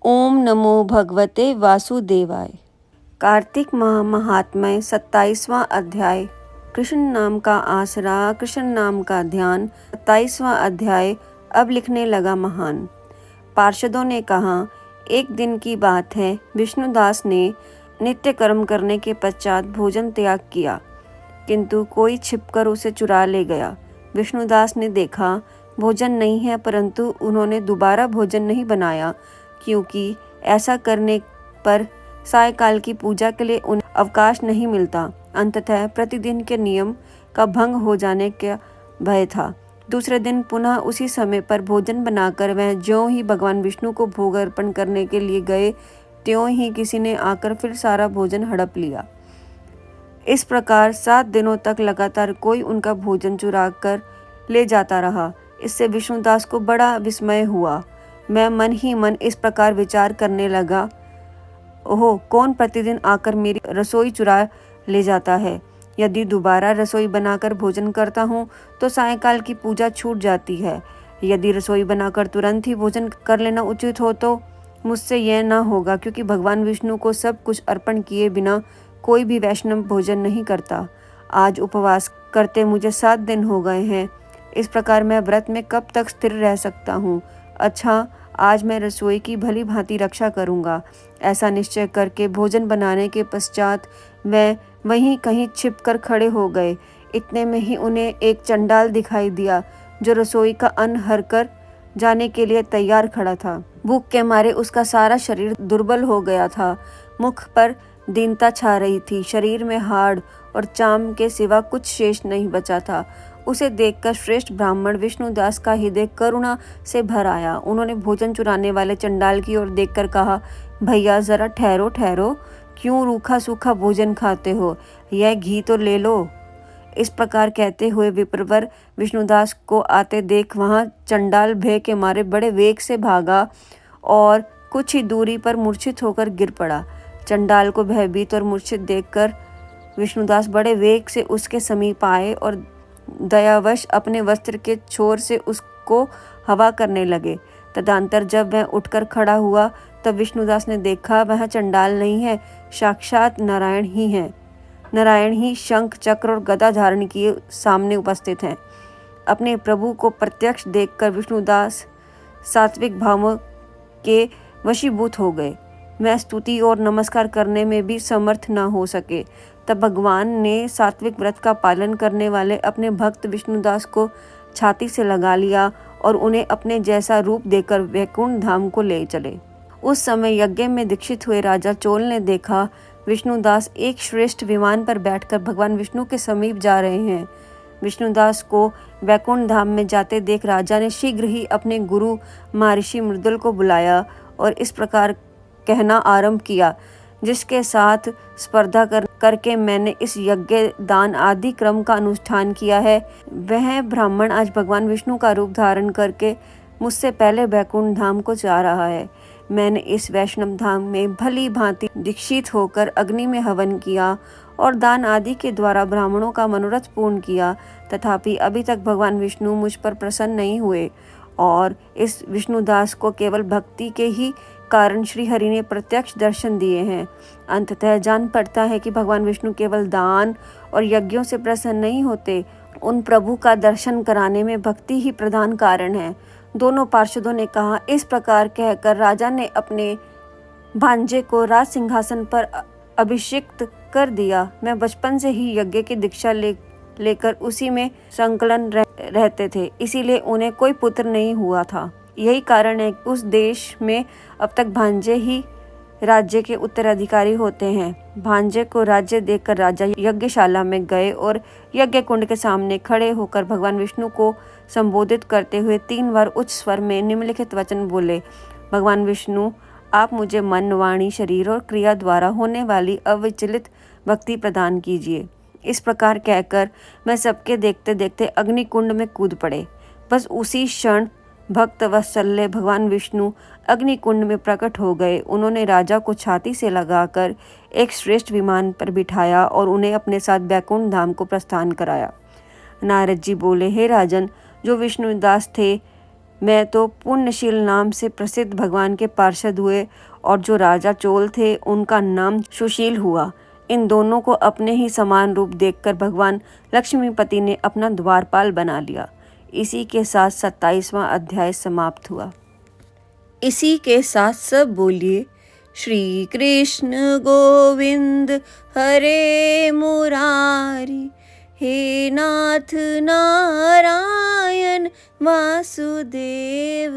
ओम नमो भगवते वासुदेवाय। कार्तिक माह महात्म्य 27वां अध्याय। कृष्ण नाम का आसरा, कृष्ण नाम का ध्यान। 27वां अध्याय अब लिखने लगा महान। पार्षदों ने कहा, एक दिन की बात है, विष्णुदास ने नित्य कर्म करने के पश्चात भोजन त्याग किया, किंतु कोई छिपकर उसे चुरा ले गया। विष्णुदास ने देखा भोजन नहीं है, परंतु उन्होंने दोबारा भोजन नहीं बनाया, क्योंकि ऐसा करने पर सायकाल की पूजा के लिए उन्हें अवकाश नहीं मिलता। अंततः प्रतिदिन के नियम का भंग हो जाने का भय था। दूसरे दिन पुनः उसी समय पर भोजन बनाकर वह ज्यों ही भगवान विष्णु को भोग अर्पण करने के लिए गए, त्यों ही किसी ने आकर फिर सारा भोजन हड़प लिया। इस प्रकार 7 दिनों तक लगातार कोई उनका भोजन चुरा कर ले जाता रहा। इससे विष्णुदास को बड़ा विस्मय हुआ। मैं मन ही मन इस प्रकार विचार करने लगा, ओह, कौन प्रतिदिन आकर मेरी रसोई चुरा ले जाता है? यदि दोबारा रसोई बनाकर भोजन करता हूँ तो सायंकाल की पूजा छूट जाती है। यदि रसोई बनाकर तुरंत ही भोजन कर लेना उचित हो तो मुझसे यह न होगा, क्योंकि भगवान विष्णु को सब कुछ अर्पण किए बिना कोई भी वैष्णव भोजन नहीं करता। आज उपवास करते मुझे 7 दिन हो गए हैं। इस प्रकार मैं व्रत में कब तक स्थिर रह सकता हूँ? अच्छा, आज मैं रसोई की भली भांति रक्षा करूँगा। ऐसा निश्चय करके भोजन बनाने के पश्चात वह वहीं कहीं छिपकर खड़े हो गए। इतने में ही उन्हें एक चंडाल दिखाई दिया, जो रसोई का अन्न हरकर जाने के लिए तैयार खड़ा था। भूख के मारे उसका सारा शरीर दुर्बल हो गया था। मुख पर दीनता छा रही थी। शरीर में हाड़ और चाम के सिवा कुछ शेष नहीं बचा था। उसे देखकर श्रेष्ठ ब्राह्मण विष्णुदास का हृदय करुणा से भर आया। उन्होंने भोजन चुराने वाले चंडाल की ओर देखकर कहा, भैया जरा ठहरो ठहरो, क्यों रूखा सूखा भोजन खाते हो? यह घी तो ले लो। इस प्रकार कहते हुए विप्रवर विष्णुदास को आते देख वहां चंडाल भय के मारे बड़े वेग से भागा और कुछ ही दूरी पर मूर्छित होकर गिर पड़ा। चंडाल को भयभीत और मूर्छित देखकर विष्णुदास बड़े वेग से उसके समीप आए और दयावश अपने वस्त्र के छोर से उसको हवा करने लगे। तदंतर जब वह उठकर खड़ा हुआ तब विष्णुदास ने देखा वह चंडाल नहीं है, साक्षात नारायण ही है। नारायण ही शंख चक्र और गदा धारण किए सामने उपस्थित हैं। अपने प्रभु को प्रत्यक्ष देखकर विष्णुदास सात्विक भावों के वशीभूत हो गए। मैं स्तुति और नमस्कार करने में भी समर्थ न हो सके। तब भगवान ने सात्विक व्रत का पालन करने वाले अपने भक्त विष्णुदास को छाती से लगा लिया और उन्हें अपने जैसा रूप देकर वैकुंठ धाम को ले चले। उस समय यज्ञ में दीक्षित हुए राजा चोल ने देखा विष्णुदास एक श्रेष्ठ विमान पर बैठकर भगवान विष्णु के समीप जा रहे हैं। विष्णुदास को वैकुंठ धाम में जाते देख राजा ने शीघ्र ही अपने गुरु महर्षि मृदुल को बुलाया और इस प्रकार कहना आरंभ किया, जिसके साथ स्पर्धा करके मैंने इस यज्ञ दान आदि क्रम का अनुष्ठान किया है, वह ब्राह्मण आज भगवान विष्णु का रूप धारण करके मुझसे पहले वैकुंठ धाम को जा रहा है। मैंने इस वैष्णव धाम में भली भांति दीक्षित होकर अग्नि में हवन किया और दान आदि के द्वारा ब्राह्मणों का मनोरथ पूर्ण किया, तथापि अभी तक भगवान विष्णु मुझ पर प्रसन्न नहीं हुए और इस विष्णुदास को केवल भक्ति के ही कारण श्री हरि ने प्रत्यक्ष दर्शन दिए हैं। अंततः जान पड़ता है कि भगवान विष्णु केवल दान और यज्ञों से प्रसन्न नहीं होते, उन प्रभु का दर्शन कराने में भक्ति ही प्रधान कारण है। दोनों पार्षदों ने कहा। इस प्रकार कहकर राजा ने अपने भांजे को राज सिंहासन पर अभिषिक्त कर दिया। मैं बचपन से ही यज्ञ की दीक्षा लेकर उसी में संकलन रहते थे, इसीलिए उन्हें कोई पुत्र नहीं हुआ था। यही कारण है कि उस देश में अब तक भांजे ही राज्य के उत्तराधिकारी होते हैं। भांजे को राज्य देकर राजा यज्ञशाला में गए और यज्ञ कुंड के सामने खड़े होकर भगवान विष्णु को संबोधित करते हुए 3 बार उच्च स्वर में निम्नलिखित वचन बोले, भगवान विष्णु, आप मुझे मन, वाणी, शरीर और क्रिया द्वारा होने वाली अविचलित भक्ति प्रदान कीजिए। इस प्रकार कहकर मैं सबके देखते देखते अग्निकुंड में कूद पड़े। बस उसी क्षण भक्त वत्सल्य भगवान विष्णु अग्निकुंड में प्रकट हो गए। उन्होंने राजा को छाती से लगाकर एक श्रेष्ठ विमान पर बिठाया और उन्हें अपने साथ वैकुंठ धाम को प्रस्थान कराया। नारद जी बोले, हे राजन, जो विष्णुदास थे मैं तो पुण्यशील नाम से प्रसिद्ध भगवान के पार्षद हुए और जो राजा चोल थे उनका नाम सुशील हुआ। इन दोनों को अपने ही समान रूप देखकर भगवान लक्ष्मीपति ने अपना द्वारपाल बना लिया। इसी के साथ 27वां अध्याय समाप्त हुआ। इसी के साथ सब बोलिए श्री कृष्ण गोविंद हरे मुरारी, हे नाथ नारायण वासुदेव।